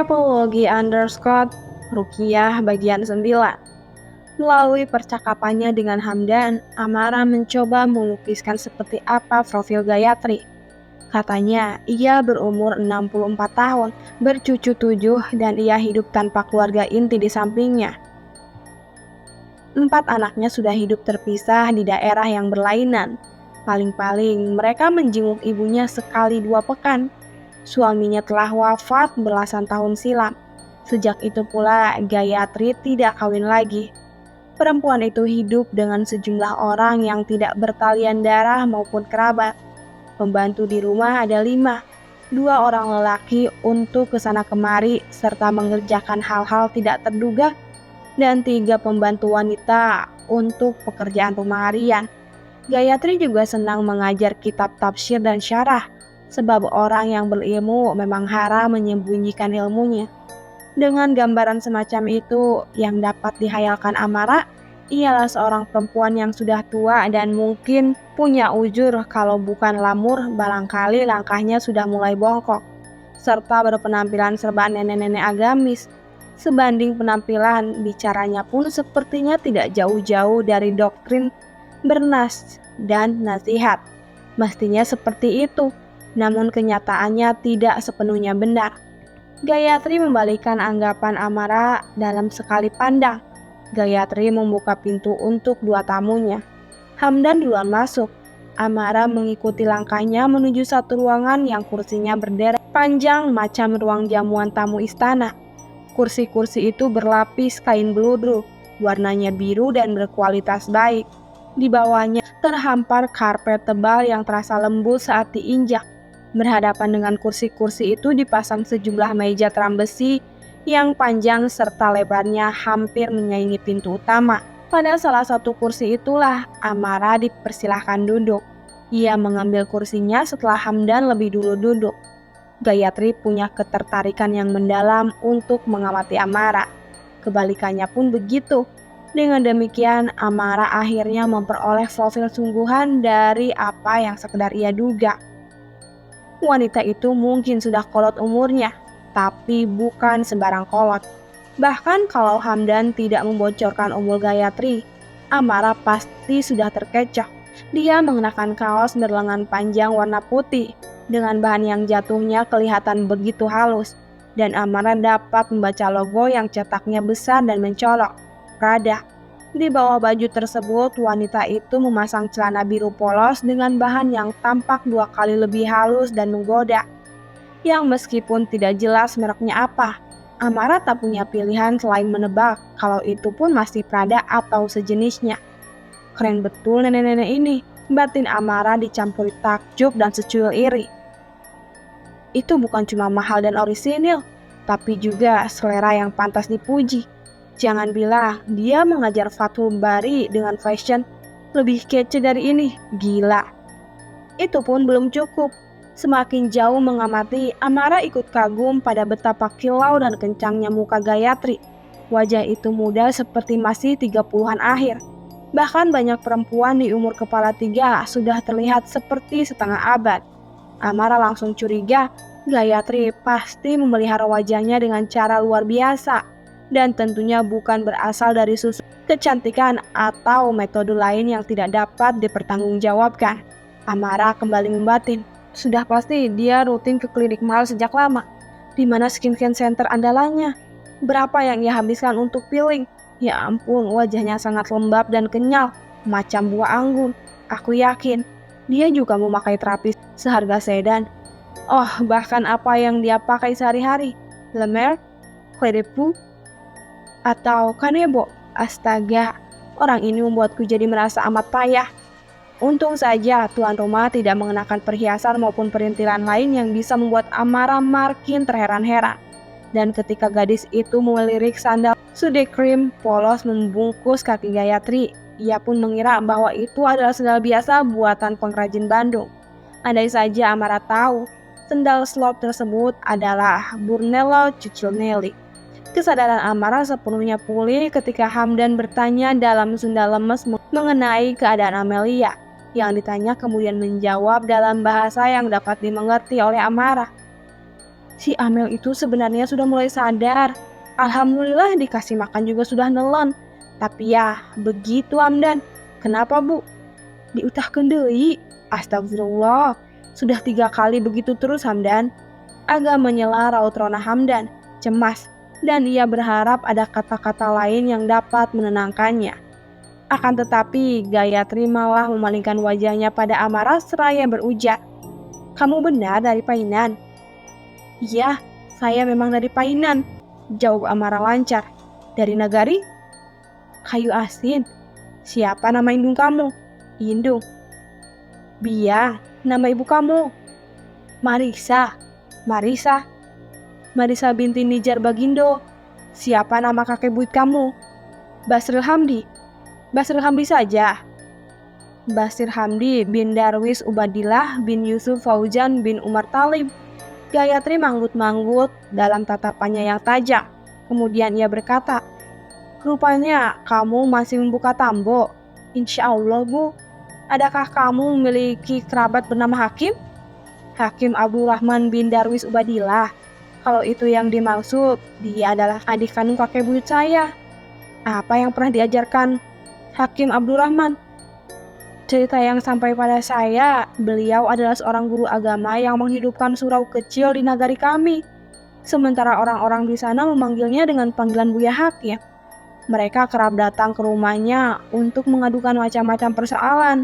Epologi_Rukiah bagian 9. Melalui percakapannya dengan Hamdan, Amara mencoba melukiskan seperti apa profil Gayatri. Katanya, ia berumur 64 tahun, bercucu 7, dan ia hidup tanpa keluarga inti di sampingnya. 4 anaknya sudah hidup terpisah di daerah yang berlainan. Paling-paling mereka menjenguk ibunya sekali 2 pekan. Suaminya telah wafat belasan tahun silam. Sejak itu pula Gayatri tidak kawin lagi. Perempuan itu hidup dengan sejumlah orang yang tidak bertalian darah maupun kerabat. Pembantu di rumah ada 5, 2 orang lelaki untuk kesana kemari serta mengerjakan hal-hal tidak terduga, dan 3 pembantu wanita untuk pekerjaan rumah harian. Gayatri juga senang mengajar kitab tafsir dan syarah, sebab orang yang berilmu memang haram menyembunyikan ilmunya. Dengan gambaran semacam itu, yang dapat dihayalkan Amara ialah seorang perempuan yang sudah tua dan mungkin punya ujur kalau bukan lamur, barangkali langkahnya sudah mulai bongkok, serta berpenampilan serba nenek-nenek agamis. Sebanding penampilan, bicaranya pun sepertinya tidak jauh-jauh dari doktrin bernas dan nasihat. Mestinya seperti itu, namun kenyataannya tidak sepenuhnya benar. Gayatri membalikkan anggapan Amara dalam sekali pandang. Gayatri membuka pintu untuk 2 tamunya. Hamdan duluan masuk. Amara mengikuti langkahnya menuju satu ruangan yang kursinya berderet panjang macam ruang jamuan tamu istana. Kursi-kursi itu berlapis kain beludru, warnanya biru dan berkualitas baik. Di bawahnya terhampar karpet tebal yang terasa lembut saat diinjak. Berhadapan dengan kursi-kursi itu dipasang sejumlah meja teram besi yang panjang serta lebarnya hampir menyaingi pintu utama. Pada salah satu kursi itulah Amara dipersilahkan duduk. Ia mengambil kursinya setelah Hamdan lebih dulu duduk. Gayatri punya ketertarikan yang mendalam untuk mengamati Amara. Kebalikannya pun begitu. Dengan demikian, Amara akhirnya memperoleh profil sungguhan dari apa yang sekedar ia duga. Wanita itu mungkin sudah kolot umurnya, tapi bukan sembarang kolot. Bahkan kalau Hamdan tidak membocorkan umur Gayatri, Amara pasti sudah terkecoh. Dia mengenakan kaos berlengan panjang warna putih, dengan bahan yang jatuhnya kelihatan begitu halus, dan Amara dapat membaca logo yang cetaknya besar dan mencolok, Prada. Di bawah baju tersebut, wanita itu memasang celana biru polos dengan bahan yang tampak 2 kali lebih halus dan menggoda, yang meskipun tidak jelas mereknya apa, Amara tak punya pilihan selain menebak kalau itu pun masih Prada atau sejenisnya. Keren betul nenek-nenek ini, batin Amara dicampuri takjub dan secuil iri. Itu bukan cuma mahal dan orisinil, tapi juga selera yang pantas dipuji. Jangan bilang dia mengajar Fathul Bari dengan fashion lebih kece dari ini, gila. Itu pun belum cukup. Semakin jauh mengamati, Amara ikut kagum pada betapa kilau dan kencangnya muka Gayatri. Wajah itu muda seperti masih 30-an akhir. Bahkan banyak perempuan di umur kepala 3 sudah terlihat seperti setengah abad. Amara langsung curiga, Gayatri pasti memelihara wajahnya dengan cara luar biasa, dan tentunya bukan berasal dari susu kecantikan atau metode lain yang tidak dapat dipertanggungjawabkan. Amara kembali membatin, sudah pasti dia rutin ke klinik mahal sejak lama. Di mana skincare center andalannya? Berapa yang ia habiskan untuk peeling? Ya ampun, wajahnya sangat lembab dan kenyal, macam buah anggun. Aku yakin dia juga memakai terapis seharga sedan. Oh, bahkan apa yang dia pakai sehari-hari? La Mer, Clé de Peau, atau Kanebo? Astaga, orang ini membuatku jadi merasa amat payah. Untung saja tuan rumah tidak mengenakan perhiasan maupun perintilan lain yang bisa membuat Amara makin terheran-heran. Dan ketika gadis itu melirik sandal sude krim polos membungkus kaki Gayatri, ia pun mengira bahwa itu adalah sandal biasa buatan pengrajin Bandung. Andai saja Amara tahu, sandal slop tersebut adalah Brunello Cucinelli. Kesadaran Amara sepenuhnya pulih ketika Hamdan bertanya dalam sunda lemes mengenai keadaan Amelia. Yang ditanya kemudian menjawab dalam bahasa yang dapat dimengerti oleh Amara. Si Amel itu sebenarnya sudah mulai sadar. Alhamdulillah dikasih makan juga sudah nelon. Tapi ya, begitu Amdan. Kenapa bu? Diutahkeun deui. Astagfirullah. Sudah 3 kali begitu terus Hamdan. Agak menyela raut Rona Hamdan, cemas, dan ia berharap ada kata-kata lain yang dapat menenangkannya. Akan tetapi, Gayatri malah memalingkan wajahnya pada Amara seraya berujar, "Kamu benar dari Painan?" "Iya, saya memang dari Painan," jawab Amara lancar. "Dari Nagari?" "Kayu Asin." "Siapa nama indung kamu?" "Indung." "Biang, nama ibu kamu?" "Marisa." "Marisa?" "Marisa binti Nijar Bagindo." "Siapa nama kakek buyut kamu?" "Basril Hamdi." "Basril Hamdi saja." "Basir Hamdi bin Darwis Ubadillah bin Yusuf Fauzan bin Umar Talib." Gayatri manggut-manggut dalam tatapannya yang tajam. Kemudian ia berkata, "Rupanya kamu masih membuka tambo." "Insya Allah bu." "Adakah kamu memiliki kerabat bernama Hakim?" "Hakim Abdurrahman bin Darwis Ubadillah." "Kalau itu yang dimaksud, dia adalah adik kandung kakek buyut saya." "Apa yang pernah diajarkan Hakim Abdurrahman?" "Cerita yang sampai pada saya, beliau adalah seorang guru agama yang menghidupkan surau kecil di nagari kami. Sementara orang-orang di sana memanggilnya dengan panggilan Buya Hakim. Mereka kerap datang ke rumahnya untuk mengadukan macam-macam persoalan.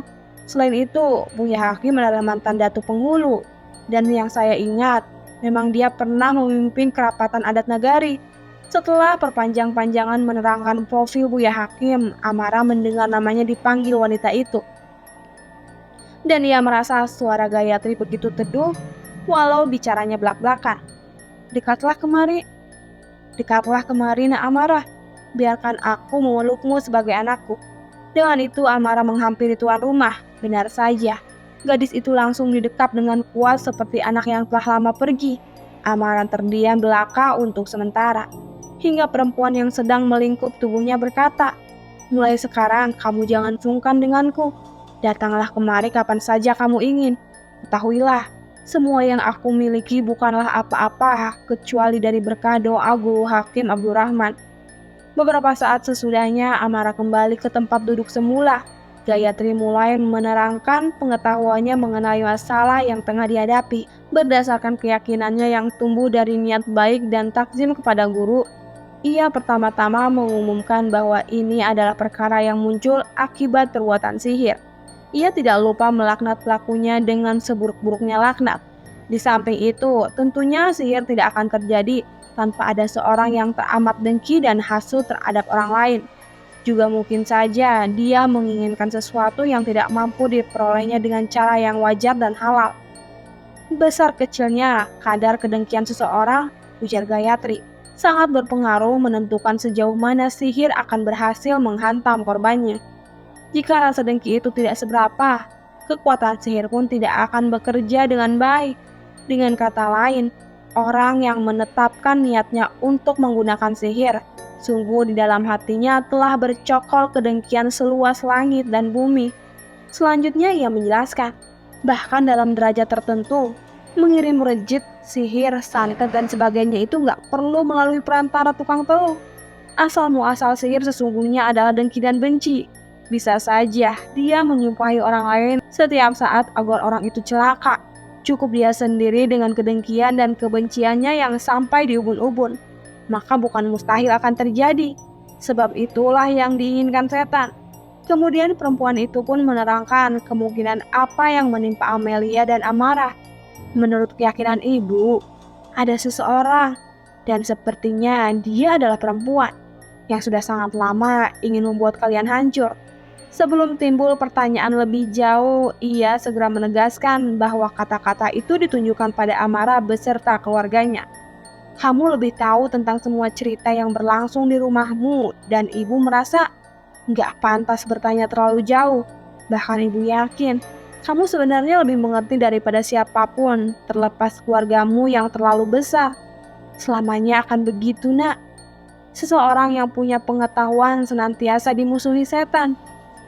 Selain itu, Buya Hakim adalah mantan Datu Penghulu. Dan yang saya ingat, memang dia pernah memimpin kerapatan adat nagari." Setelah perpanjang-panjangan menerangkan profil Buya Hakim, Amara mendengar namanya dipanggil wanita itu. Dan ia merasa suara Gayatri begitu teduh, walau bicaranya belak-belakan. "Dekatlah kemari, dekatlah kemari nak Amara. Biarkan aku memelukmu sebagai anakku." Dengan itu Amara menghampiri tuan rumah. Benar saja, gadis itu langsung didekap dengan kuat seperti anak yang telah lama pergi. Amara terdiam belaka untuk sementara, hingga perempuan yang sedang melingkup tubuhnya berkata, "Mulai sekarang kamu jangan sungkan denganku. Datanglah kemari kapan saja kamu ingin. Ketahuilah, semua yang aku miliki bukanlah apa-apa kecuali dari berkah doa Guru Hakim Abdurrahman." Beberapa saat sesudahnya Amara kembali ke tempat duduk semula. Gayatri mulai menerangkan pengetahuannya mengenai masalah yang tengah dihadapi. Berdasarkan keyakinannya yang tumbuh dari niat baik dan takzim kepada guru, ia pertama-tama mengumumkan bahwa ini adalah perkara yang muncul akibat perbuatan sihir. Ia tidak lupa melaknat pelakunya dengan seburuk-buruknya laknat. Di samping itu, tentunya sihir tidak akan terjadi tanpa ada seorang yang teramat dengki dan hasut terhadap orang lain. Juga mungkin saja dia menginginkan sesuatu yang tidak mampu diperolehnya dengan cara yang wajar dan halal. Besar kecilnya kadar kedengkian seseorang, ujar Gayatri, sangat berpengaruh menentukan sejauh mana sihir akan berhasil menghantam korbannya. Jika rasa dengki itu tidak seberapa, kekuatan sihir pun tidak akan bekerja dengan baik. Dengan kata lain, orang yang menetapkan niatnya untuk menggunakan sihir, sungguh di dalam hatinya telah bercokol kedengkian seluas langit dan bumi. Selanjutnya ia menjelaskan, bahkan dalam derajat tertentu, mengirim rejit, sihir, santet, dan sebagainya itu nggak perlu melalui perantara tukang teluh. Asal muasal sihir sesungguhnya adalah dengki dan benci. Bisa saja dia menyumpahi orang lain setiap saat agar orang itu celaka. Cukup dia sendiri dengan kedengkian dan kebenciannya yang sampai di ubun-ubun, maka bukan mustahil akan terjadi. Sebab itulah yang diinginkan setan. Kemudian perempuan itu pun menerangkan kemungkinan apa yang menimpa Amelia dan Amara. Menurut keyakinan ibu, ada seseorang, dan sepertinya dia adalah perempuan, yang sudah sangat lama ingin membuat kalian hancur. Sebelum timbul pertanyaan lebih jauh, ia segera menegaskan bahwa kata-kata itu ditunjukkan pada Amara beserta keluarganya. "Kamu lebih tahu tentang semua cerita yang berlangsung di rumahmu, dan ibu merasa nggak pantas bertanya terlalu jauh. Bahkan ibu yakin, kamu sebenarnya lebih mengerti daripada siapapun, terlepas keluargamu yang terlalu besar. Selamanya akan begitu, nak. Seseorang yang punya pengetahuan senantiasa dimusuhi setan.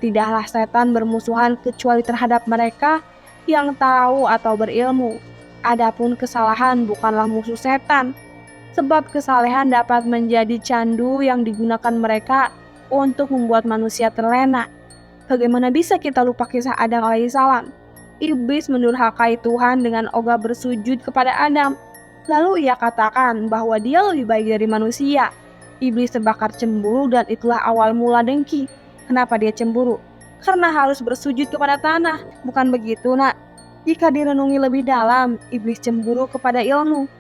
Tidaklah setan bermusuhan kecuali terhadap mereka yang tahu atau berilmu. Adapun kesalahan bukanlah musuh setan, sebab kesalehan dapat menjadi candu yang digunakan mereka untuk membuat manusia terlena. Bagaimana bisa kita lupa kisah Adam alaihissalam? Iblis mendurhakai Tuhan dengan ogah bersujud kepada Adam. Lalu ia katakan bahwa dia lebih baik dari manusia. Iblis terbakar cemburu dan itulah awal mula dengki. Kenapa dia cemburu? Karena harus bersujud kepada tanah. Bukan begitu, nak? Jika direnungi lebih dalam, iblis cemburu kepada ilmu,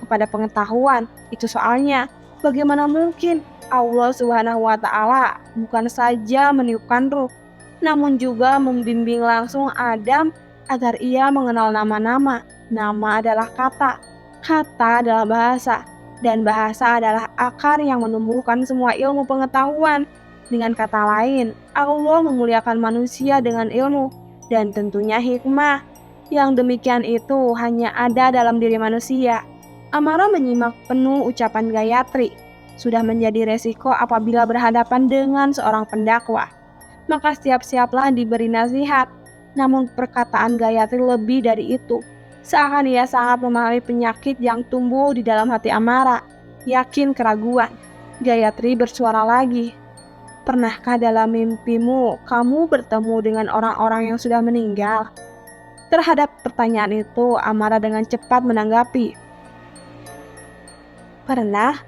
kepada pengetahuan. Itu soalnya, bagaimana mungkin Allah Subhanahu wa Ta'ala bukan saja meniupkan ruh, namun juga membimbing langsung Adam agar ia mengenal nama-nama. Nama adalah kata, kata adalah bahasa, dan bahasa adalah akar yang menumbuhkan semua ilmu pengetahuan. Dengan kata lain, Allah memuliakan manusia dengan ilmu dan tentunya hikmah. Yang demikian itu hanya ada dalam diri manusia. Amara menyimak penuh ucapan Gayatri. Sudah menjadi resiko apabila berhadapan dengan seorang pendakwah. Maka siap-siaplah diberi nasihat. Namun perkataan Gayatri lebih dari itu. Seakan ia sangat memahami penyakit yang tumbuh di dalam hati Amara. Yakin keraguan. Gayatri bersuara lagi. Pernahkah dalam mimpimu kamu bertemu dengan orang-orang yang sudah meninggal? Terhadap pertanyaan itu, Amara dengan cepat menanggapi. Pernah,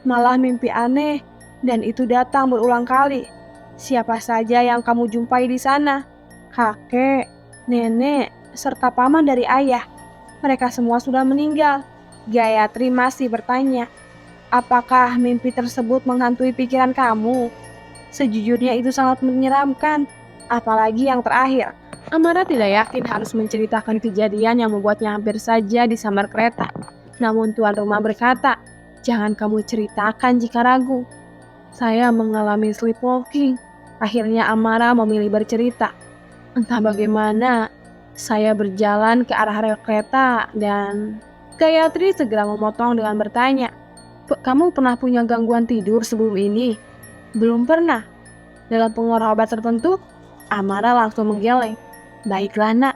malah mimpi aneh, dan itu datang berulang kali. Siapa saja yang kamu jumpai di sana? Kakek, nenek, serta paman dari ayah. Mereka semua sudah meninggal. Gayatri masih bertanya, apakah mimpi tersebut menghantui pikiran kamu? Sejujurnya itu sangat menyeramkan, apalagi yang terakhir. Amara tidak yakin harus menceritakan kejadian yang membuatnya hampir saja disambar kereta. Namun tuan rumah berkata, jangan kamu ceritakan jika ragu. Saya mengalami sleepwalking. Akhirnya Amara memilih bercerita. Entah bagaimana, saya berjalan ke arah rel kereta dan Gayatri segera memotong dengan bertanya, kamu pernah punya gangguan tidur sebelum ini? Belum pernah. Dalam pengaruh obat tertentu? Amara langsung menggeleng. Baiklah nak,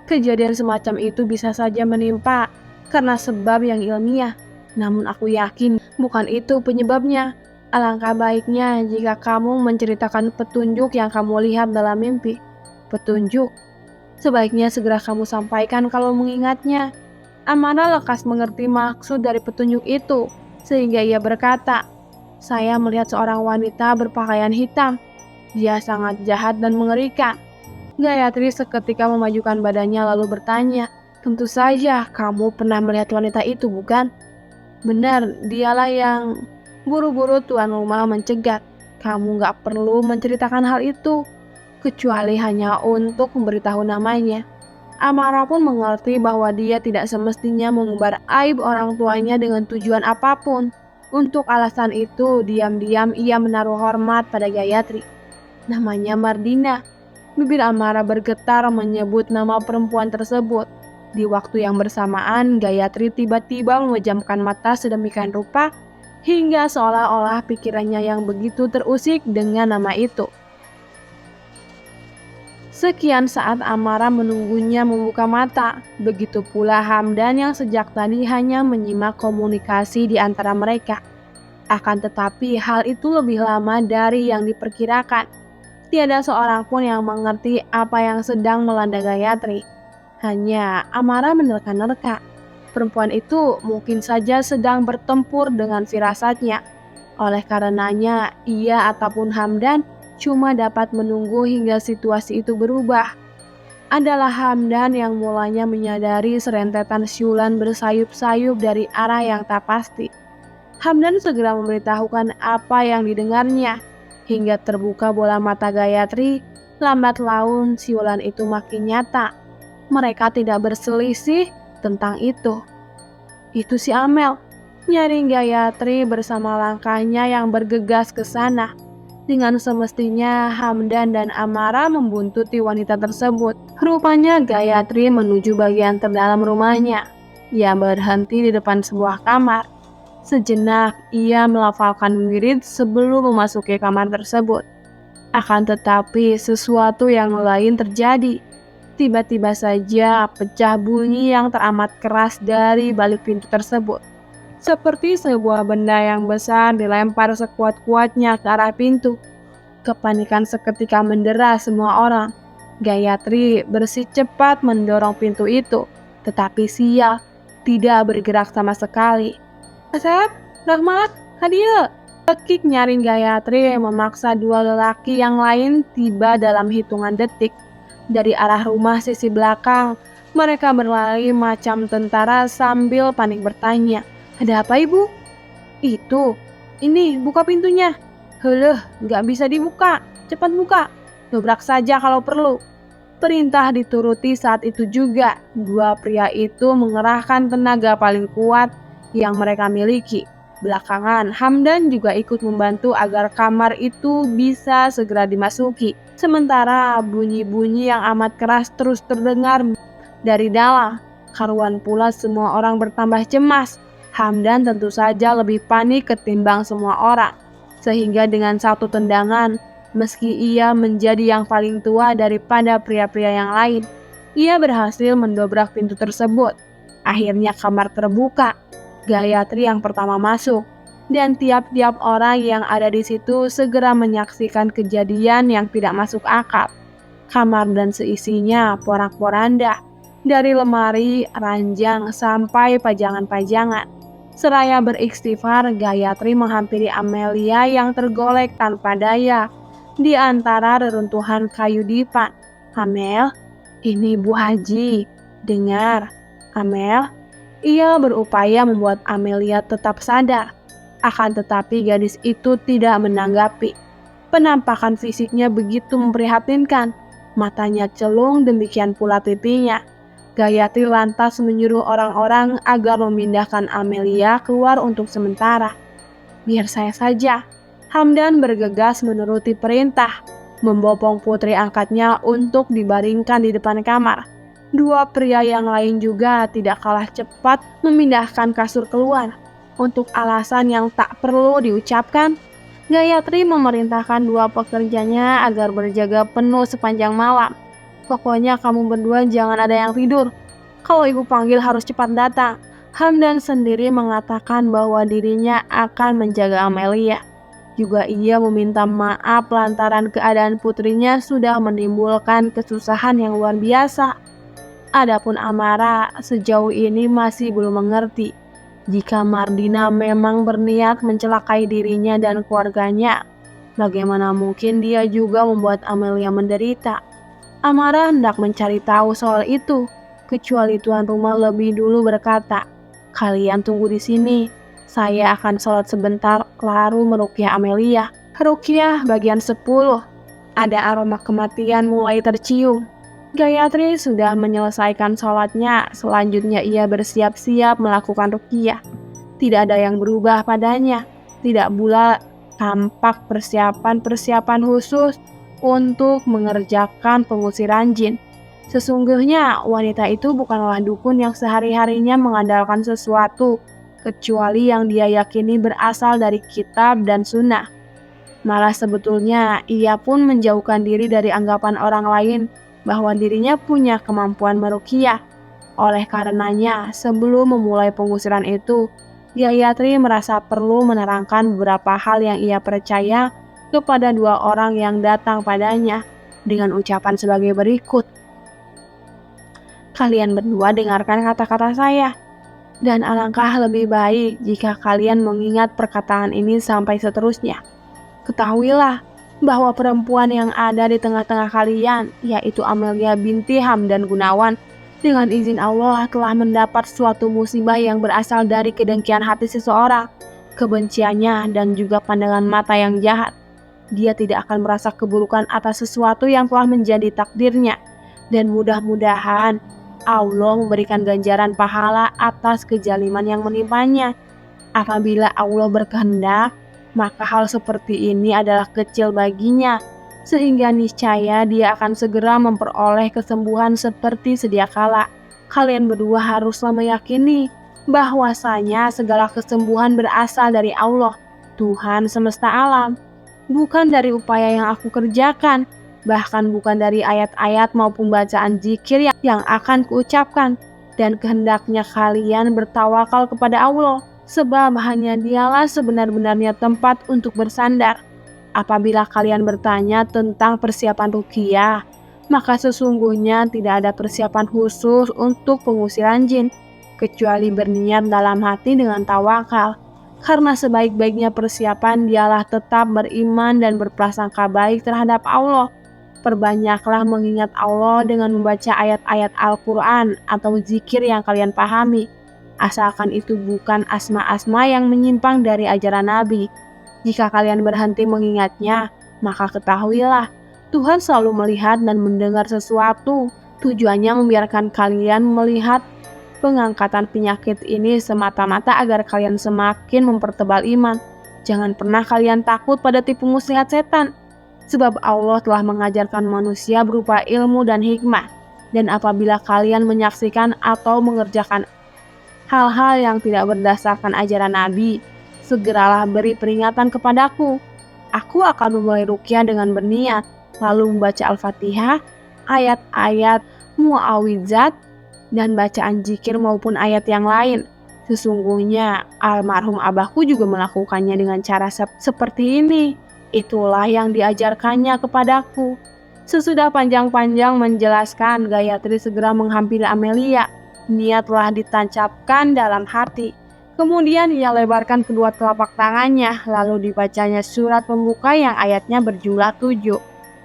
kejadian semacam itu bisa saja menimpa karena sebab yang ilmiah. Namun aku yakin bukan itu penyebabnya. Alangkah baiknya jika kamu menceritakan petunjuk yang kamu lihat dalam mimpi. Petunjuk? Sebaiknya segera kamu sampaikan kalau mengingatnya. Amara lekas mengerti maksud dari petunjuk itu, sehingga ia berkata, saya melihat seorang wanita berpakaian hitam. Dia sangat jahat dan mengerikan. Gayatri seketika memajukan badannya lalu bertanya, tentu saja kamu pernah melihat wanita itu, bukan? Benar, dialah yang... Buru-buru tuan rumah mencegat, kamu gak perlu menceritakan hal itu, kecuali hanya untuk memberitahu namanya. Amara pun mengerti bahwa dia tidak semestinya mengumbar aib orang tuanya dengan tujuan apapun. Untuk alasan itu, diam-diam ia menaruh hormat pada Gayatri. Namanya Mardina. Bibir Amara bergetar menyebut nama perempuan tersebut. Di waktu yang bersamaan, Gayatri tiba-tiba memejamkan mata sedemikian rupa hingga seolah-olah pikirannya yang begitu terusik dengan nama itu. Sekian saat Amara menunggunya membuka mata. Begitu pula Hamdan yang sejak tadi hanya menyimak komunikasi di antara mereka. Akan tetapi hal itu lebih lama dari yang diperkirakan. Tiada seorang pun yang mengerti apa yang sedang melanda Gayatri. Hanya Amara menerka-nerka. Perempuan itu mungkin saja sedang bertempur dengan firasatnya. Oleh karenanya, ia ataupun Hamdan cuma dapat menunggu hingga situasi itu berubah. Adalah Hamdan yang mulanya menyadari serentetan siulan bersayup-sayup dari arah yang tak pasti. Hamdan segera memberitahukan apa yang didengarnya. Hingga terbuka bola mata Gayatri, lambat laun siulan itu makin nyata. Mereka tidak berselisih tentang itu. Itu si Amel, nyaring Gayatri bersama langkahnya yang bergegas ke sana. Dengan semestinya Hamdan dan Amara membuntuti wanita tersebut. Rupanya Gayatri menuju bagian terdalam rumahnya. Ia berhenti di depan sebuah kamar. Sejenak ia melafalkan wirid sebelum memasuki kamar tersebut. Akan tetapi sesuatu yang lain terjadi. Tiba-tiba saja pecah bunyi yang teramat keras dari balik pintu tersebut. Seperti sebuah benda yang besar dilempar sekuat-kuatnya ke arah pintu. Kepanikan seketika mendera semua orang. Gayatri bersecepat mendorong pintu itu, tetapi sial, tidak bergerak sama sekali. Asep, Rahmat, Hadia. Tekik nyaring Gayatri memaksa dua lelaki yang lain tiba dalam hitungan detik. Dari arah rumah sisi belakang, mereka berlari macam tentara sambil panik bertanya, "Ada apa, Ibu?" "Itu, ini buka pintunya." "Heleh, nggak bisa dibuka. Cepat buka. Dobrak saja kalau perlu." Perintah dituruti saat itu juga. Dua pria itu mengerahkan tenaga paling kuat yang mereka miliki. Belakangan, Hamdan juga ikut membantu agar kamar itu bisa segera dimasuki. Sementara bunyi-bunyi yang amat keras terus terdengar dari dalam. Karuan pula semua orang bertambah cemas. Hamdan tentu saja lebih panik ketimbang semua orang. Sehingga dengan satu tendangan, meski ia menjadi yang paling tua daripada pria-pria yang lain, ia berhasil mendobrak pintu tersebut. Akhirnya kamar terbuka. Gayatri yang pertama masuk, dan tiap-tiap orang yang ada di situ segera menyaksikan kejadian yang tidak masuk akal. Kamar dan seisinya porak-poranda, dari lemari, ranjang, sampai pajangan-pajangan. Seraya beristighfar, Gayatri menghampiri Amelia yang tergolek tanpa daya di antara reruntuhan kayu dipan. "Amel, ini Bu Haji. Dengar, Amel." Ia berupaya membuat Amelia tetap sadar. Akan tetapi gadis itu tidak menanggapi. Penampakan fisiknya begitu memprihatinkan. Matanya celung, demikian pula pipinya. Gayatri lantas menyuruh orang-orang agar memindahkan Amelia keluar untuk sementara. "Biar saya saja." Hamdan bergegas menuruti perintah, membopong putri angkatnya untuk dibaringkan di depan kamar. Dua pria yang lain juga tidak kalah cepat memindahkan kasur keluar. Untuk alasan yang tak perlu diucapkan, Gayatri memerintahkan dua pekerjanya agar berjaga penuh sepanjang malam. "Pokoknya kamu berdua jangan ada yang tidur. Kalau ibu panggil harus cepat datang." Hamdan sendiri mengatakan bahwa dirinya akan menjaga Amelia. Juga ia meminta maaf lantaran keadaan putrinya sudah menimbulkan kesusahan yang luar biasa. Adapun Amara sejauh ini masih belum mengerti jika Mardina memang berniat mencelakai dirinya dan keluarganya. Bagaimana mungkin dia juga membuat Amelia menderita? Amara hendak mencari tahu soal itu, kecuali tuan rumah lebih dulu berkata, "Kalian tunggu di sini. Saya akan sholat sebentar lalu meruqyah Amelia." Ruqyah bagian 10. Ada aroma kematian mulai tercium. Gayatri sudah menyelesaikan sholatnya. Selanjutnya ia bersiap-siap melakukan ruqyah. Tidak ada yang berubah padanya. Tidak pula tampak persiapan-persiapan khusus untuk mengerjakan pengusiran jin. Sesungguhnya wanita itu bukanlah dukun yang sehari-harinya mengandalkan sesuatu kecuali yang dia yakini berasal dari kitab dan sunnah. Malah sebetulnya ia pun menjauhkan diri dari anggapan orang lain bahwa dirinya punya kemampuan meruqyah. Oleh karenanya, sebelum memulai pengusiran itu, Gayatri merasa perlu menerangkan beberapa hal yang ia percaya kepada dua orang yang datang padanya dengan ucapan sebagai berikut. "Kalian berdua dengarkan kata-kata saya, dan alangkah lebih baik jika kalian mengingat perkataan ini sampai seterusnya. Ketahuilah bahwa perempuan yang ada di tengah-tengah kalian, yaitu Amelia binti Hamdan Gunawan, dengan izin Allah telah mendapat suatu musibah yang berasal dari kedengkian hati seseorang, kebenciannya, dan juga pandangan mata yang jahat. Dia tidak akan merasa keburukan atas sesuatu yang telah menjadi takdirnya, dan mudah-mudahan Allah memberikan ganjaran pahala atas kezaliman yang menimpanya. Apabila Allah berkehendak, maka hal seperti ini adalah kecil baginya, sehingga niscaya dia akan segera memperoleh kesembuhan seperti sedia kala. Kalian berdua haruslah meyakini bahwasanya segala kesembuhan berasal dari Allah, Tuhan semesta alam, bukan dari upaya yang aku kerjakan. bahkan bukan dari ayat-ayat maupun bacaan zikir yang akan kuucapkan. Dan kehendaknya kalian bertawakal kepada Allah, sebab hanya Dialah sebenar-benarnya tempat untuk bersandar. Apabila kalian bertanya tentang persiapan ruqyah, maka sesungguhnya tidak ada persiapan khusus untuk pengusiran jin, kecuali berniat dalam hati dengan tawakal. Karena sebaik-baiknya persiapan dialah tetap beriman dan berprasangka baik terhadap Allah. Perbanyaklah mengingat Allah dengan membaca ayat-ayat Al-Quran atau zikir yang kalian pahami, asalkan itu bukan asma-asma yang menyimpang dari ajaran Nabi. Jika kalian berhenti mengingatnya, maka ketahuilah, Tuhan selalu melihat dan mendengar sesuatu. Tujuannya membiarkan kalian melihat pengangkatan penyakit ini semata-mata agar kalian semakin mempertebal iman. Jangan pernah kalian takut pada tipu muslihat setan, sebab Allah telah mengajarkan manusia berupa ilmu dan hikmah. Dan apabila kalian menyaksikan atau mengerjakan hal-hal yang tidak berdasarkan ajaran Nabi, segeralah beri peringatan kepadaku. Aku akan memulai ruqyah dengan berniat, lalu membaca Al-Fatihah, ayat-ayat muawwizat, dan bacaan zikir maupun ayat yang lain. Sesungguhnya almarhum abahku juga melakukannya dengan cara seperti ini. Itulah yang diajarkannya kepadaku. Sesudah panjang-panjang menjelaskan, Gayatri segera menghampiri Amelia. Niatlah ditancapkan dalam hati. Kemudian ia lebarkan kedua telapak tangannya, lalu dibacanya surat pembuka yang ayatnya berjumlah 7.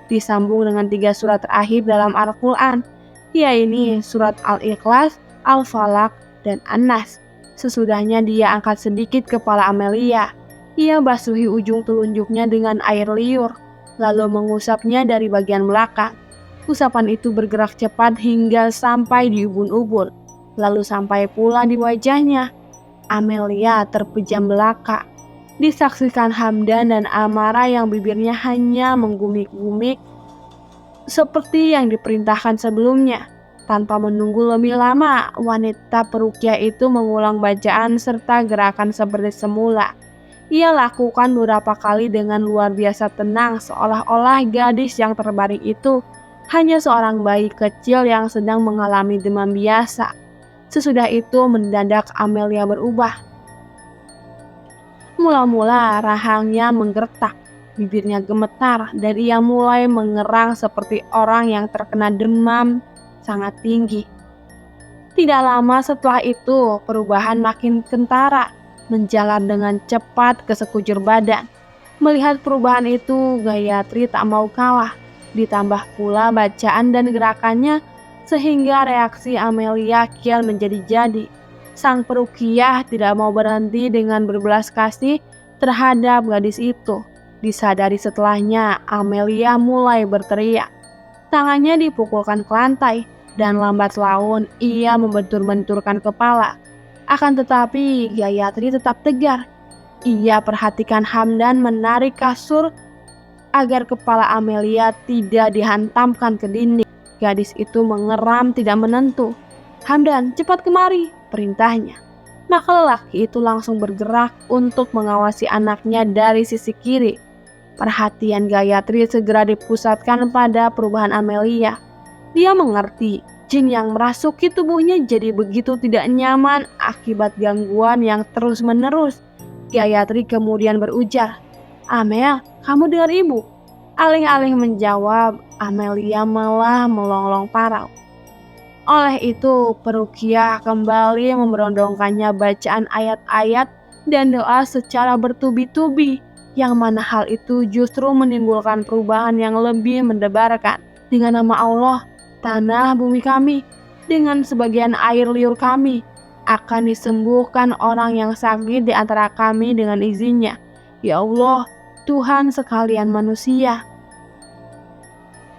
Disambung dengan 3 surat terakhir dalam Al-Quran, yaitu surat Al-Ikhlas, Al-Falaq, dan An-Nas. Sesudahnya dia angkat sedikit kepala Amelia. Ia basuhi ujung telunjuknya dengan air liur, lalu mengusapnya dari bagian belakang. Usapan itu bergerak cepat hingga sampai di ubun-ubun, lalu sampai pula di wajahnya. Amelia terpejam belaka. Disaksikan Hamdan dan Amara yang bibirnya hanya menggumik-gumik seperti yang diperintahkan sebelumnya. Tanpa menunggu lebih lama, wanita peruqyah itu mengulang bacaan serta gerakan seperti semula. Ia lakukan beberapa kali dengan luar biasa tenang, seolah-olah gadis yang terbaring itu hanya seorang bayi kecil yang sedang mengalami demam biasa. Sesudah itu mendadak Amelia berubah. Mula-mula rahangnya menggertak, bibirnya gemetar, dan ia mulai mengerang seperti orang yang terkena demam sangat tinggi. Tidak lama setelah itu, perubahan makin kentara, menjalar dengan cepat ke sekujur badan. Melihat perubahan itu, Gayatri tak mau kalah. Ditambah pula bacaan dan gerakannya, sehingga reaksi Amelia kian menjadi-jadi. Sang peruqyah tidak mau berhenti dengan berbelas kasih terhadap gadis itu. Disadari setelahnya, Amelia mulai berteriak. Tangannya dipukulkan ke lantai, dan lambat laun ia membentur-benturkan kepala. Akan tetapi Gayatri tetap tegar. Ia perhatikan Hamdan menarik kasur agar kepala Amelia tidak dihantamkan ke dinding. Gadis itu mengeram tidak menentu. "Hamdan, cepat kemari," perintahnya. Maka lelaki itu langsung bergerak untuk mengawasi anaknya dari sisi kiri. Perhatian Gayatri segera dipusatkan pada perubahan Amelia. Dia mengerti jin yang merasuki tubuhnya jadi begitu tidak nyaman akibat gangguan yang terus-menerus. Gayatri kemudian berujar, "Amel, kamu dengar ibu?" Alih-alih menjawab, Amelia malah melonglong parau. Oleh itu, peruqyah kembali memberondongkannya bacaan ayat-ayat dan doa secara bertubi-tubi, yang mana hal itu justru menimbulkan perubahan yang lebih mendebarkan. Dengan nama Allah, tanah bumi kami, dengan sebagian air liur kami, akan disembuhkan orang yang sakit di antara kami dengan izinnya. Ya Allah, Tuhan sekalian manusia,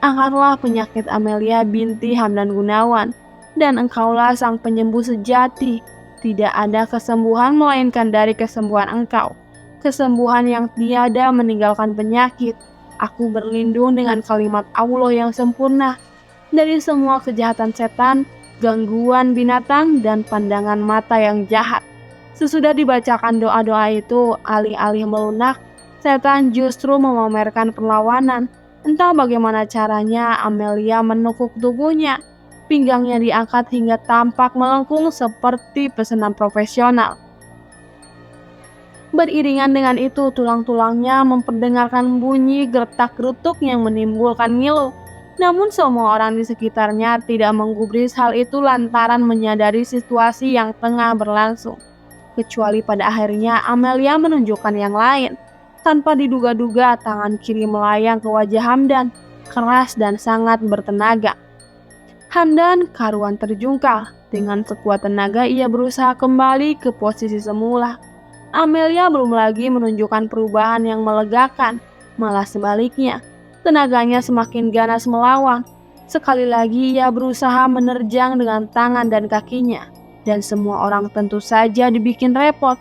angkatlah penyakit Amelia binti Hamdan Gunawan, dan Engkaulah sang penyembuh sejati. Tidak ada kesembuhan melainkan dari kesembuhan Engkau, kesembuhan yang tiada meninggalkan penyakit. Aku berlindung dengan kalimat Allah yang sempurna dari semua kejahatan setan, gangguan binatang, dan pandangan mata yang jahat. Sesudah dibacakan doa-doa itu, alih-alih melunak, setan justru memamerkan perlawanan. Entah bagaimana caranya, Amelia menekuk tubuhnya. Pinggangnya diangkat hingga tampak melengkung seperti pesanan profesional. Beriringan dengan itu, tulang-tulangnya memperdengarkan bunyi gertak-gerutuk yang menimbulkan ngilu. Namun semua orang di sekitarnya tidak menggubris hal itu lantaran menyadari situasi yang tengah berlangsung. Kecuali pada akhirnya Amelia menunjukkan yang lain. Tanpa diduga-duga, tangan kiri melayang ke wajah Hamdan, keras dan sangat bertenaga. Hamdan karuan terjungkal. Dengan sekuat tenaga ia berusaha kembali ke posisi semula. Amelia belum lagi menunjukkan perubahan yang melegakan, malah sebaliknya. Tenaganya semakin ganas melawan. Sekali lagi ia berusaha menerjang dengan tangan dan kakinya. Dan semua orang tentu saja dibikin repot.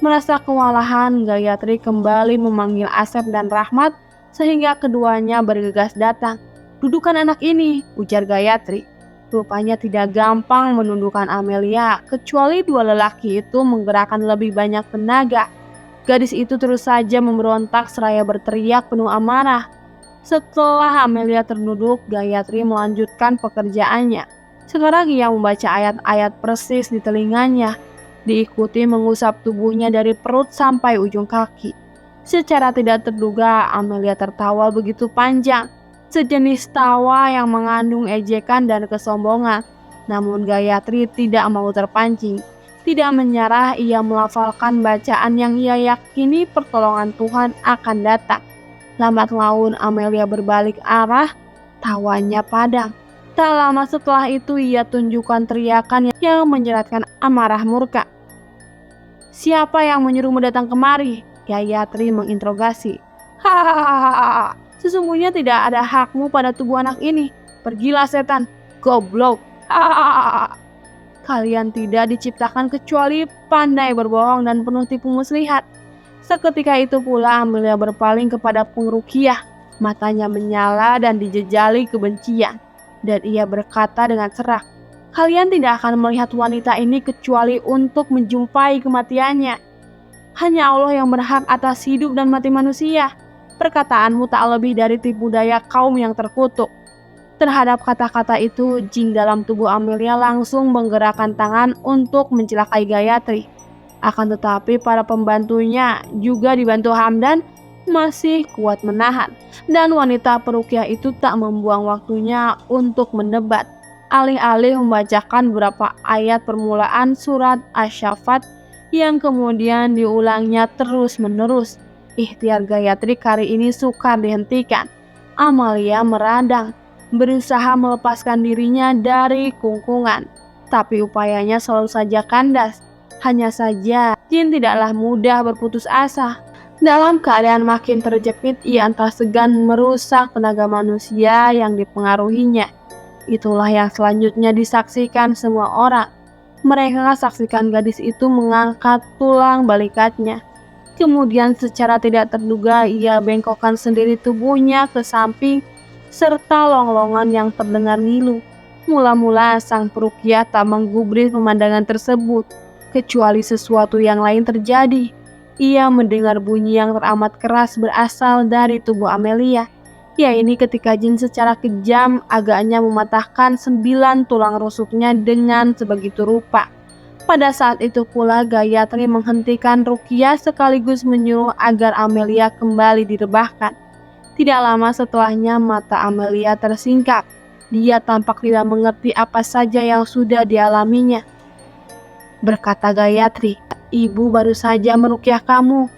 Merasa kewalahan, Gayatri kembali memanggil Asep dan Rahmat sehingga keduanya bergegas datang. "Dudukan anak ini," ujar Gayatri. Rupanya tidak gampang menundukkan Amelia, kecuali dua lelaki itu menggerakkan lebih banyak tenaga. Gadis itu terus saja memberontak seraya berteriak penuh amarah. Setelah Amelia terduduk, Gayatri melanjutkan pekerjaannya. Sekarang ia membaca ayat-ayat persis di telinganya, diikuti mengusap tubuhnya dari perut sampai ujung kaki. Secara tidak terduga, Amelia tertawa begitu panjang, sejenis tawa yang mengandung ejekan dan kesombongan. Namun Gayatri tidak mau terpancing. Tidak menyerah, ia melafalkan bacaan yang ia yakini pertolongan Tuhan akan datang. Lambat laun Amelia berbalik arah, tawanya padam. Tak lama setelah itu ia tunjukkan teriakan yang menyeratkan amarah murka. "Siapa yang menyuruhmu datang kemari?" Gayatri menginterogasi. "Hahaha, sesungguhnya tidak ada hakmu pada tubuh anak ini. Pergilah setan, goblok. Hahaha. Kalian tidak diciptakan kecuali pandai berbohong dan penuh tipu muslihat." Seketika itu pula Amelia berpaling kepada Pungrukiah. Matanya menyala dan dijejali kebencian. Dan ia berkata dengan serak, "Kalian tidak akan melihat wanita ini kecuali untuk menjumpai kematiannya. Hanya Allah yang berhak atas hidup dan mati manusia. Perkataanmu tak lebih dari tipu daya kaum yang terkutuk." Terhadap kata-kata itu, jin dalam tubuh Amelia langsung menggerakkan tangan untuk mencelakai Gayatri. Akan tetapi para pembantunya, juga dibantu Hamdan, masih kuat menahan. Dan wanita perukiah itu tak membuang waktunya untuk mendebat. Alih-alih membacakan beberapa ayat permulaan surat Asy-Syaffat yang kemudian diulangnya terus-menerus, ikhtiar Gayatri kali ini sukar dihentikan. Amelia meradang, berusaha melepaskan dirinya dari kungkungan, tapi upayanya selalu saja kandas. Hanya saja jin tidaklah mudah berputus asa. Dalam keadaan makin terjepit, ia entah segan merusak tenaga manusia yang dipengaruhinya. Itulah yang selanjutnya disaksikan semua orang. Mereka saksikan gadis itu mengangkat tulang balikatnya. Kemudian secara tidak terduga ia bengkokkan sendiri tubuhnya ke samping serta longlongan yang terdengar ngilu. Mula-mula sang perukiah tak menggubris pemandangan tersebut, kecuali sesuatu yang lain terjadi. Ia mendengar bunyi yang teramat keras berasal dari tubuh Amelia, yaitu ketika jin secara kejam agaknya mematahkan 9 tulang rusuknya dengan sebegitu rupa. Pada saat itu pula Gayatri menghentikan ruqyah sekaligus menyuruh agar Amelia kembali direbahkan. Tidak lama setelahnya mata Amelia tersingkap. Dia tampak tidak mengerti apa saja yang sudah dialaminya. Berkata Gayatri, "Ibu baru saja meruqyah kamu.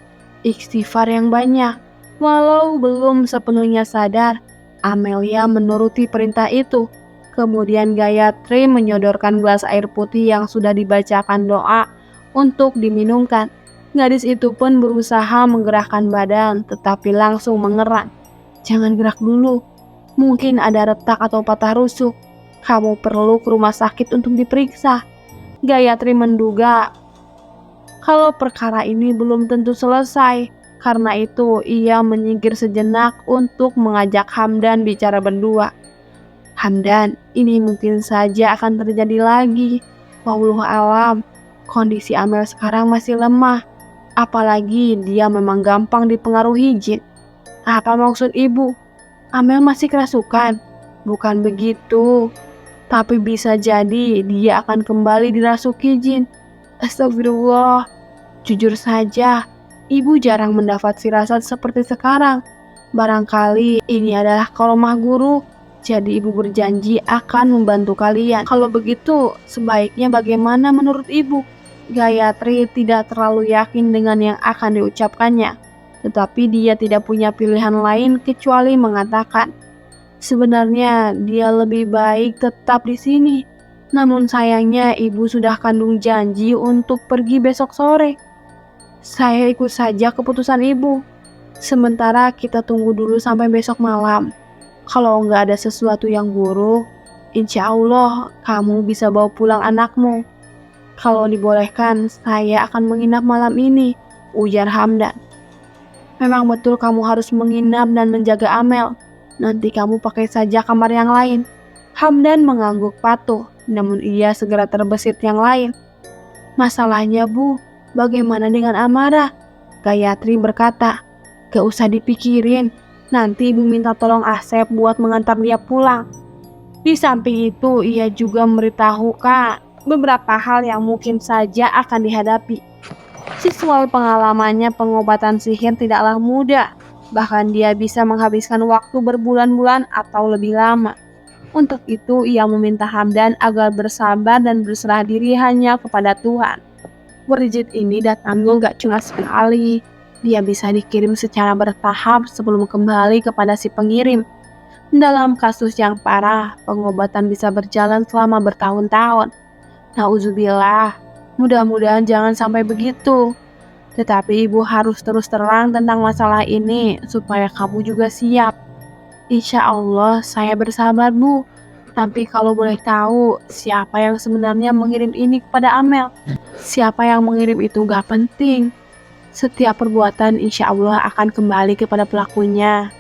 Istighfar yang banyak." Walau belum sepenuhnya sadar, Amelia menuruti perintah itu. Kemudian Gayatri menyodorkan gelas air putih yang sudah dibacakan doa untuk diminumkan. Gadis itu pun berusaha menggerakkan badan, tetapi langsung mengerang. "Jangan gerak dulu. Mungkin ada retak atau patah rusuk. Kamu perlu ke rumah sakit untuk diperiksa." Gayatri menduga kalau perkara ini belum tentu selesai. Karena itu ia menyingkir sejenak untuk mengajak Hamdan bicara berdua. "Hamdan, ini mungkin saja akan terjadi lagi. Wallahu alam, kondisi Amel sekarang masih lemah. Apalagi dia memang gampang dipengaruhi jin." "Apa maksud ibu?" Amel masih kerasukan? Bukan begitu. Tapi bisa jadi dia akan kembali dirasuki jin. Astagfirullah. Jujur saja, ibu jarang mendapat firasat seperti sekarang. Barangkali ini adalah karomah guru. Jadi ibu berjanji akan membantu kalian. Kalau begitu, sebaiknya bagaimana menurut ibu? Gayatri tidak terlalu yakin dengan yang akan diucapkannya. Tetapi dia tidak punya pilihan lain kecuali mengatakan, sebenarnya dia lebih baik tetap di sini. Namun sayangnya ibu sudah kandung janji untuk pergi besok sore. Saya ikut saja keputusan ibu. Sementara kita tunggu dulu sampai besok malam. Kalau nggak ada sesuatu yang buruk, insya Allah kamu bisa bawa pulang anakmu. Kalau dibolehkan, saya akan menginap malam ini, ujar Hamdan. Memang betul kamu harus menginap dan menjaga Amel. Nanti kamu pakai saja kamar yang lain. Hamdan mengangguk patuh, namun ia segera terbesit yang lain. Masalahnya Bu, bagaimana dengan Amara? Gayatri berkata, gak usah dipikirin. Nanti ibu minta tolong Asep buat mengantar dia pulang. Di samping itu, ia juga memberitahu Kak beberapa hal yang mungkin saja akan dihadapi. Sesuai pengalamannya, pengobatan sihir tidaklah mudah. Bahkan dia bisa menghabiskan waktu berbulan-bulan atau lebih lama. Untuk itu, ia meminta Hamdan agar bersabar dan berserah diri hanya kepada Tuhan. Wujud ini datangnya gak cuma sekali. Dia bisa dikirim secara bertahap sebelum kembali kepada si pengirim. Dalam kasus yang parah, pengobatan bisa berjalan selama bertahun-tahun. Nauzubillah, mudah-mudahan jangan sampai begitu. Tetapi ibu harus terus terang tentang masalah ini supaya kamu juga siap. Insya Allah saya bersabar Bu. Tapi kalau boleh tahu, siapa yang sebenarnya mengirim ini kepada Amel? Siapa yang mengirim itu gak penting. Setiap perbuatan insya Allah akan kembali kepada pelakunya.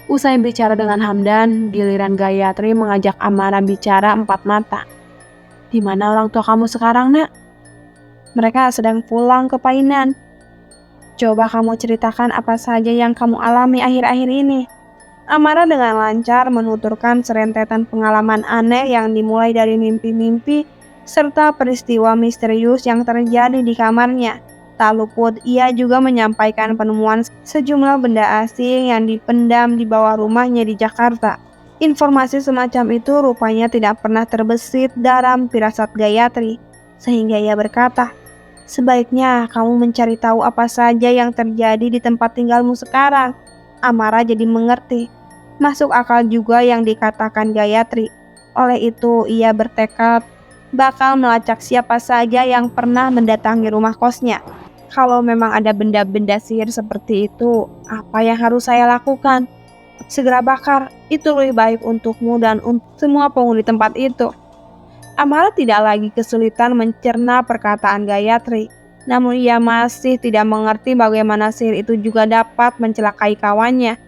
Usai bicara dengan Hamdan, giliran Gayatri mengajak Amara bicara empat mata. Di mana orang tua kamu sekarang, Nak? Mereka sedang pulang ke Painan. Coba kamu ceritakan apa saja yang kamu alami akhir-akhir ini. Amara dengan lancar menuturkan serentetan pengalaman aneh yang dimulai dari mimpi-mimpi serta peristiwa misterius yang terjadi di kamarnya. Tak luput, ia juga menyampaikan penemuan sejumlah benda asing yang dipendam di bawah rumahnya di Jakarta. Informasi semacam itu rupanya tidak pernah terbesit dalam firasat Gayatri, sehingga ia berkata, sebaiknya kamu mencari tahu apa saja yang terjadi di tempat tinggalmu sekarang. Amara jadi mengerti. Masuk akal juga yang dikatakan Gayatri. Oleh itu, ia bertekad bakal melacak siapa saja yang pernah mendatangi rumah kosnya. Kalau memang ada benda-benda sihir seperti itu, apa yang harus saya lakukan? Segera bakar, itu lebih baik untukmu dan untuk semua penghuni tempat itu. Amara tidak lagi kesulitan mencerna perkataan Gayatri. Namun ia masih tidak mengerti bagaimana sihir itu juga dapat mencelakai kawannya.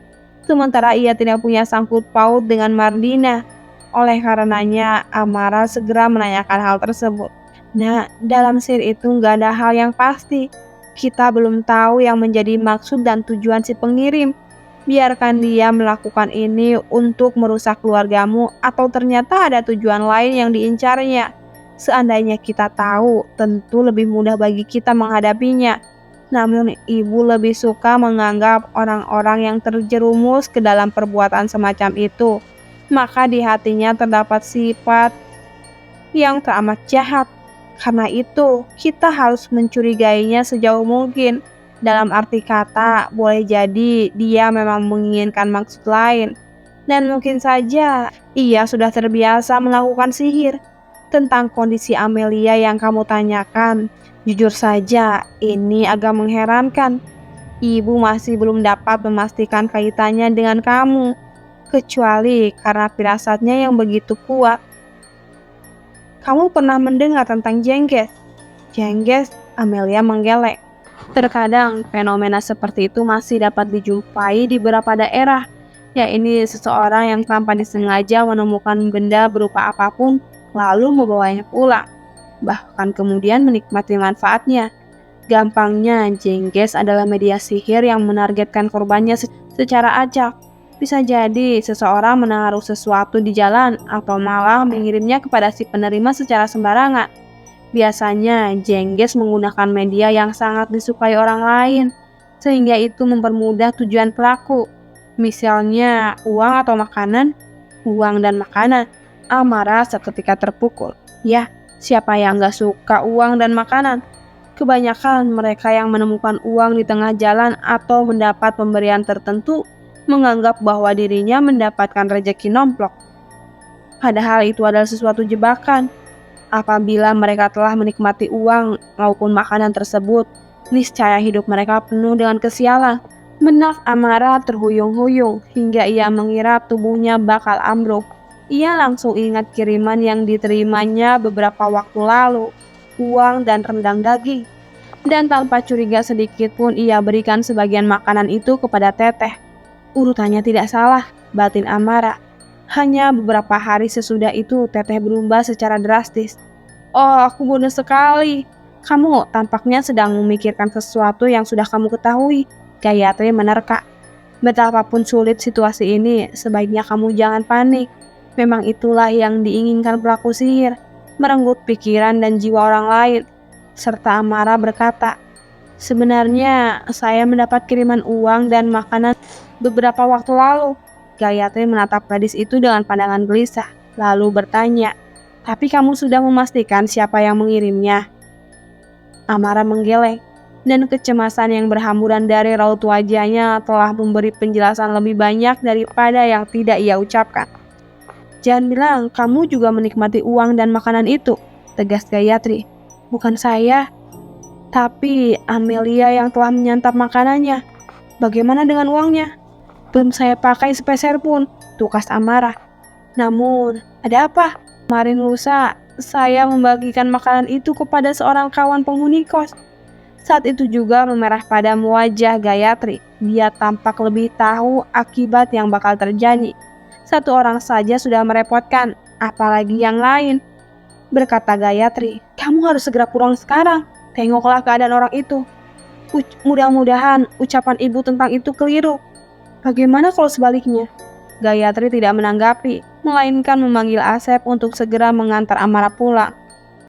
Sementara ia tidak punya sangkut paut dengan Mardina. Oleh karenanya, Amara segera menanyakan hal tersebut. Nah, dalam sihir itu nggak ada hal yang pasti. Kita belum tahu yang menjadi maksud dan tujuan si pengirim. Biarkan dia melakukan ini untuk merusak keluargamu atau ternyata ada tujuan lain yang diincarnya. Seandainya kita tahu, tentu lebih mudah bagi kita menghadapinya. Namun ibu lebih suka menganggap orang-orang yang terjerumus ke dalam perbuatan semacam itu, maka di hatinya terdapat sifat yang teramat jahat. Karena itu, kita harus mencurigainya sejauh mungkin. Dalam arti kata, boleh jadi dia memang menginginkan maksud lain. Dan mungkin saja ia sudah terbiasa melakukan sihir. Tentang kondisi Amelia yang kamu tanyakan, jujur saja ini agak mengherankan. Ibu masih belum dapat memastikan kaitannya dengan kamu, kecuali karena firasatnya yang begitu kuat. Kamu pernah mendengar tentang jengges? Jengges, Amelia menggeleng. Terkadang fenomena seperti itu masih dapat dijumpai di beberapa daerah, yaitu seseorang yang tanpa disengaja menemukan benda berupa apapun lalu membawanya pulang, bahkan kemudian menikmati manfaatnya. Gampangnya, jengges adalah media sihir yang menargetkan korbannya secara acak. Bisa jadi seseorang menaruh sesuatu di jalan atau malah mengirimnya kepada si penerima secara sembarangan. Biasanya, jengges menggunakan media yang sangat disukai orang lain, sehingga itu mempermudah tujuan pelaku. Misalnya, uang atau makanan, uang dan makanan. Amarah seketika terpukul. Ya, siapa yang gak suka uang dan makanan? Kebanyakan mereka yang menemukan uang di tengah jalan atau mendapat pemberian tertentu menganggap bahwa dirinya mendapatkan rejeki nomplok. Padahal itu adalah sesuatu jebakan. Apabila mereka telah menikmati uang maupun makanan tersebut, niscaya hidup mereka penuh dengan kesialan. Benak Amara terhuyung-huyung hingga ia mengira tubuhnya bakal ambruk. Ia langsung ingat kiriman yang diterimanya beberapa waktu lalu, uang dan rendang daging. Dan tanpa curiga sedikit pun ia berikan sebagian makanan itu kepada Teteh. Urutannya tidak salah, batin Amara. Hanya beberapa hari sesudah itu Teteh berubah secara drastis. "Oh, aku bodoh sekali. Kamu tampaknya sedang memikirkan sesuatu yang sudah kamu ketahui," Gayatri menerka. "Betapapun sulit situasi ini, sebaiknya kamu jangan panik. Memang itulah yang diinginkan pelaku sihir, merenggut pikiran dan jiwa orang lain." Serta Amara berkata, "Sebenarnya saya mendapat kiriman uang dan makanan beberapa waktu lalu." Gayatri menatap gadis itu dengan pandangan gelisah, lalu bertanya, "Tapi kamu sudah memastikan siapa yang mengirimnya?" Amara menggeleng, dan kecemasan yang berhamburan dari raut wajahnya telah memberi penjelasan lebih banyak daripada yang tidak ia ucapkan. "Jangan bilang kamu juga menikmati uang dan makanan itu," tegas Gayatri. "Bukan saya, tapi Amelia yang telah menyantap makanannya. Bagaimana dengan uangnya?" "Belum saya pakai sepeser pun," tukas Amara. "Namun, ada apa? Kemarin lusa, saya membagikan makanan itu kepada seorang kawan penghuni kos." Saat itu juga memerah padam wajah Gayatri. Dia tampak lebih tahu akibat yang bakal terjadi. Satu orang saja sudah merepotkan, apalagi yang lain. Berkata Gayatri, "Kamu harus segera pulang sekarang. Tengoklah keadaan orang itu. Mudah-mudahan ucapan ibu tentang itu keliru. Bagaimana kalau sebaliknya?" Gayatri tidak menanggapi, melainkan memanggil Asep untuk segera mengantar Amara pulang.